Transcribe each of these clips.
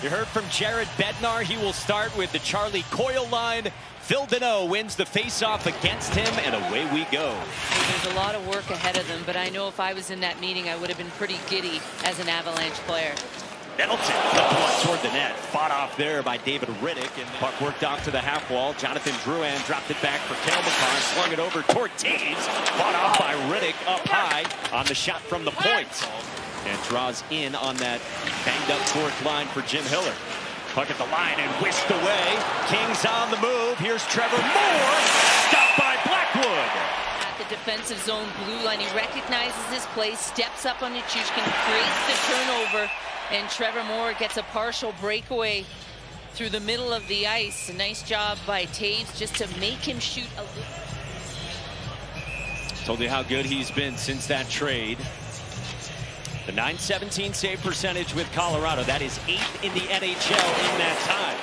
You heard from Jared Bednar. He will start with the Charlie Coyle line. Phil Deneau wins the face-off against him, and away we go. There's a lot of work ahead of them, but I know if I was in that meeting, I would have been pretty giddy as an Avalanche player. Middleton flipped one toward the net. Fought off there by David Riddick. And the puck worked off to the half wall. Jonathan Drouin dropped it back for Cale Makar. Slung it over toward Taves. Fought off by Riddick up high on the shot from the point. And draws in on that banged up fourth line for Jim Hiller. Puck at the line and whisked away. Kings on the move. Here's Trevor Moore. Stopped by Blackwood. At the defensive zone blue line, he recognizes his place, steps up on Nichushkin, creates the turnover, and Trevor Moore gets a partial breakaway through the middle of the ice. A nice job by Taves just to make him shoot a little. Told you how good he's been since that trade. The .917 save percentage with Colorado. That is 8th in the NHL in that time.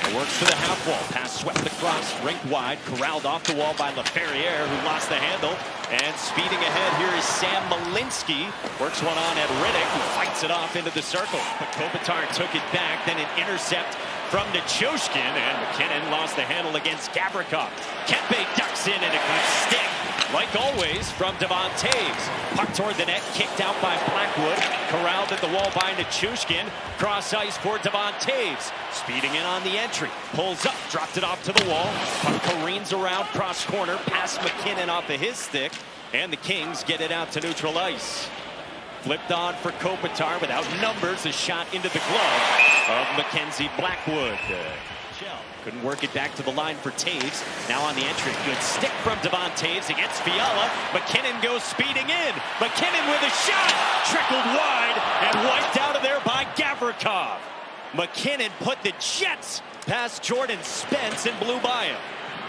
It works to the half wall. Pass swept across, rink wide, corralled off the wall by LaFerriere, who lost the handle. And speeding ahead here is Sam Malinsky. Works one on at Riddick, who fights it off into the circle. But Kopitar took it back, then an intercept from Nichushkin, and McKinnon lost the handle against Gavrikov. Kempe ducks in and a good stick. Like always, from Devon Taves. Puck toward the net, kicked out by Blackwood. Corralled at the wall by Nichushkin. Cross ice for Devon Taves. Speeding in on the entry. Pulls up, dropped it off to the wall. Puck careens around, cross corner, past McKinnon off of his stick. And the Kings get it out to neutral ice. Flipped on for Kopitar without numbers. A shot into the glove of Mackenzie Blackwood. Couldn't work it back to the line for Taves. Now on the entry. Good stick from Devon Taves against Fiala. McKinnon goes speeding in. McKinnon with a shot. Trickled wide and wiped out of there by Gavrikov. McKinnon put the Jets past Jordan Spence and blew by him.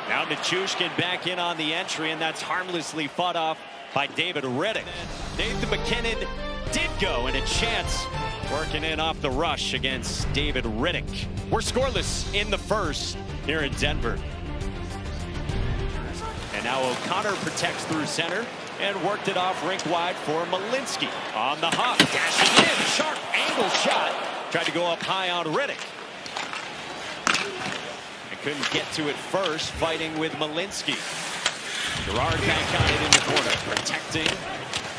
Now Nichushkin back in on the entry, and that's harmlessly fought off by David Riddick. Nathan McKinnon did go, and a chance working in off the rush against David Riddick. We're scoreless in the first here in Denver. And now O'Connor protects through center and worked it off rink wide for Malinsky. On the hop, dashing in, sharp angle shot. Tried to go up high on Riddick. And couldn't get to it first, fighting with Malinsky. Gerard back on it in the corner, protecting.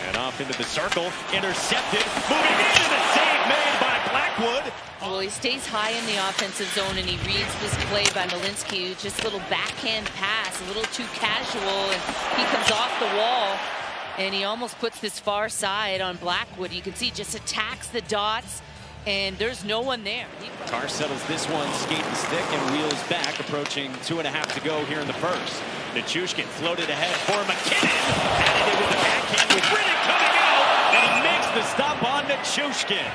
And off into the circle, intercepted, moving in, and a save made by Blackwood. Well, he stays high in the offensive zone, and he reads this play by Malinsky. Just a little backhand pass, a little too casual, and he comes off the wall, and he almost puts this far side on Blackwood. You can see just attacks the dots, and there's no one there. Tar settles this one, skate and stick, and wheels back, approaching 2.5 to go here in the first. Nichushkin floated ahead for McKinnon. Added it with the backhand with Riddick coming out, and he makes the stop on Nichushkin.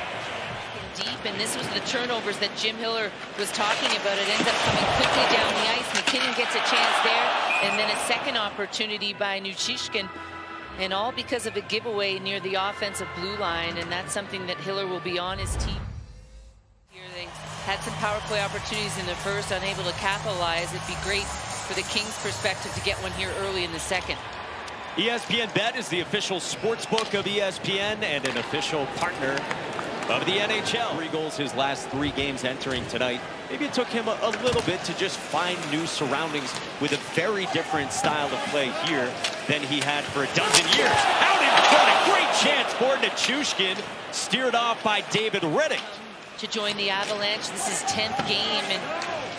Deep, and this was the turnovers that Jim Hiller was talking about. It ends up coming quickly down the ice. McKinnon gets a chance there, and then a second opportunity by Nichushkin, and all because of a giveaway near the offensive blue line, and that's something that Hiller will be on his team. Here they had some power play opportunities in the first, unable to capitalize. It'd be great for the Kings' perspective to get one here early in the second. ESPN Bet is the official sports book of ESPN and an official partner of the NHL. 3 goals his last 3 games entering tonight. Maybe it took him a little bit to just find new surroundings with a very different style of play here than he had for a dozen years. Out in front, a great chance for Nichushkin, steered off by David Riddick. To join the Avalanche, this is 10th game, and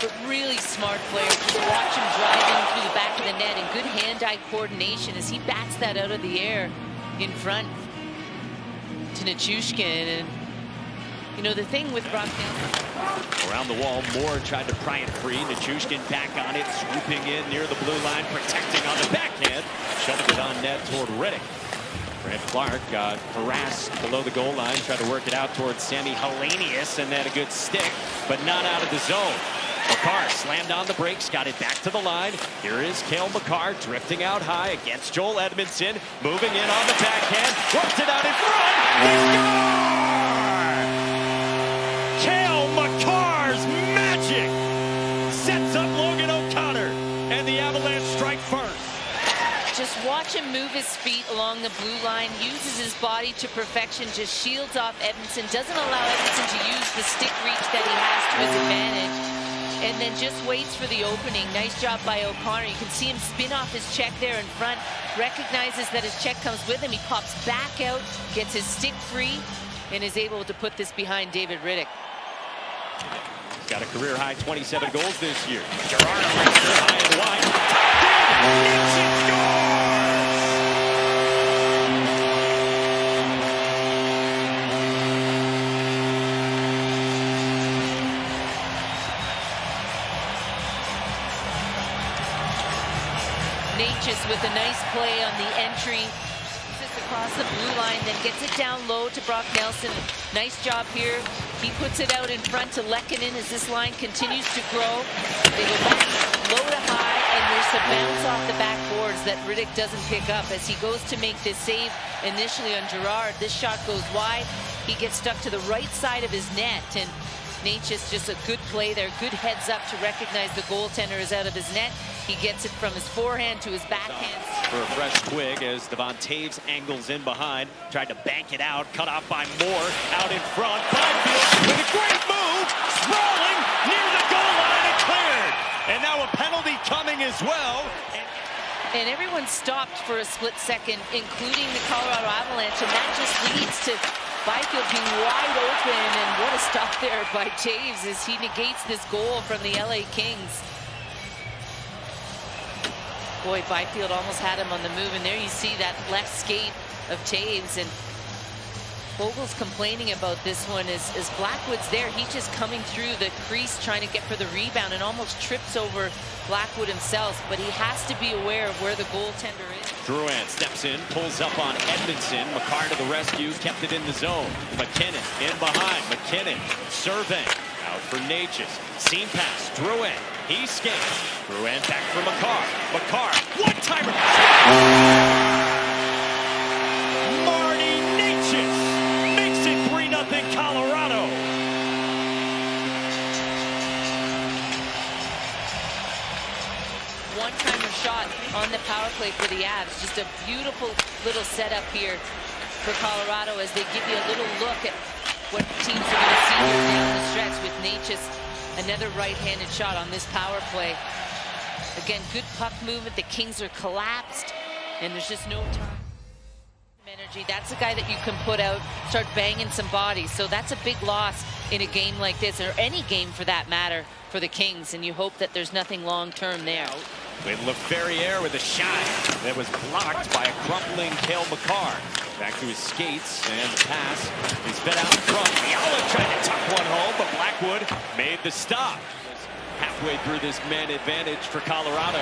but really smart player. Just watch him driving through the back of the net, and good hand-eye coordination as he bats that out of the air in front to Nichushkin. And you know, the thing with Brock Nelson. Around the wall, Moore tried to pry it free. Nichushkin back on it, swooping in near the blue line, protecting on the backhand. Shoved it on net toward Riddick. Brent Clark got harassed below the goal line, tried to work it out towards Sammy Hellenius, and then a good stick, but not out of the zone. Makar slammed on the brakes, got it back to the line. Here is Cale Makar drifting out high against Joel Edmondson, moving in on the backhand, worked it out in front. Cale Makar's magic sets up Logan O'Connor, and the Avalanche strike first. Just watch watch him move his feet along the blue line, uses his body to perfection, just shields off Edmondson, doesn't allow Edmondson to use the stick reach that he has to his advantage, and then just waits for the opening. Nice job by O'Connor. You can see him spin off his check there in front, recognizes that his check comes with him. He pops back out, gets his stick free, and is able to put this behind David Riddick. He's got a career-high 27 goals this year. Gerardo makes it high and wide. Necas scores! Necas with a nice play on the entry. Across the blue line, then gets it down low to Brock Nelson. Nice job here. He puts it out in front to Lehkonen as this line continues to grow. They go back low to high, and there's a bounce off the backboards that Riddick doesn't pick up. As he goes to make this save initially on Gerard, this shot goes wide. He gets stuck to the right side of his net, and Necas just a good play there. Good heads up to recognize the goaltender is out of his net. He gets it from his forehand to his backhand. For a fresh twig as Devon Taves angles in behind. Tried to bank it out. Cut off by Moore. Out in front. Byfield with a great move. Sprawling near the goal line and cleared. And now a penalty coming as well. And everyone stopped for a split second, including the Colorado Avalanche. And that just leads to Byfield being wide open. And what a stop there by Taves as he negates this goal from the LA Kings. Boy, Byfield almost had him on the move, and there you see that left skate of Taves, and Vogel's complaining about this one as Blackwood's there. He's just coming through the crease trying to get for the rebound and almost trips over Blackwood himself, but he has to be aware of where the goaltender is. Drouin steps in, pulls up on Edmondson. Makar to the rescue, kept it in the zone. McKinnon in behind. McKinnon surveying. Out for Necas. Seam pass. Drouin. He skates. Drouin back for Makar. Makar. One-timer. Marty Necas makes it 3-0 Colorado. One-timer shot on the power play for the Avs. Just a beautiful little setup here for Colorado as they give you a little look at what teams are going to see here down the stretch with Necas. Another right-handed shot on this power play. Again, good puck movement. The Kings are collapsed, and there's just no time. Energy. That's a guy that you can put out, start banging some bodies. So that's a big loss in a game like this, or any game for that matter, for the Kings. And you hope that there's nothing long-term there. With LaFerriere with a shot that was blocked by a crumpling Cale Makar. Back to his skates, and the pass is fed out in front. Fiala tried to tuck one home, but Blackwood made the stop. Halfway through this man advantage for Colorado.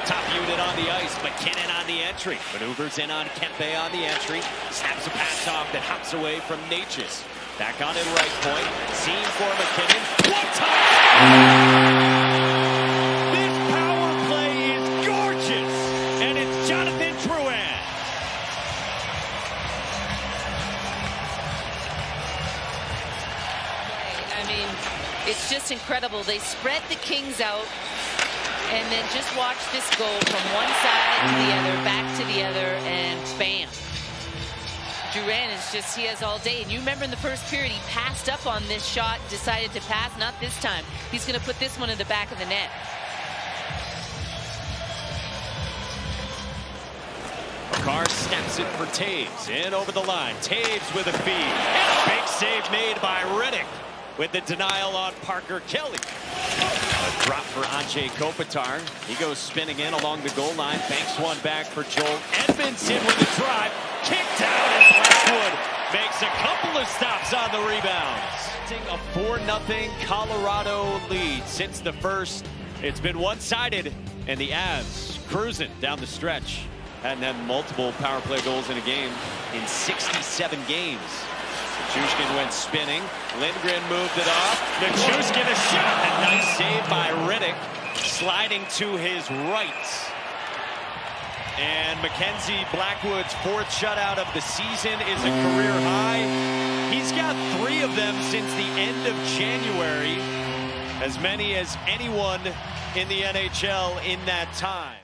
Top unit on the ice, McKinnon on the entry. Maneuvers in on Kempe on the entry. Snaps a pass off that hops away from Necas. Back on in right point. Seam for McKinnon. One time! This power play is gorgeous. And it's Jonathan Drouin. I mean, it's just incredible. They spread the Kings out, and then just watch this go from one side to the other, back to the other, and bam. Drouin is just, he has all day. And you remember in the first period, he passed up on this shot, decided to pass. Not this time. He's going to put this one in the back of the net. Makar snaps it for Taves. In over the line. Taves with a feed. And a big save made by Riddick with the denial on Parker Kelly. A drop for Anze Kopitar. He goes spinning in along the goal line. Banks one back for Joel Edmondson with a drive. Kicked out, and Blackwood makes a couple of stops on the rebounds. A 4-0 Colorado lead since the first. It's been one-sided, and the Avs cruising down the stretch. Hadn't had multiple power play goals in a game in 67 games. Nichushkin went spinning. Lindgren moved it off. Nichushkin a shot. A nice save by Riddick. Sliding to his right. And Mackenzie Blackwood's fourth shutout of the season is a career high. He's got 3 of them since the end of January. As many as anyone in the NHL in that time.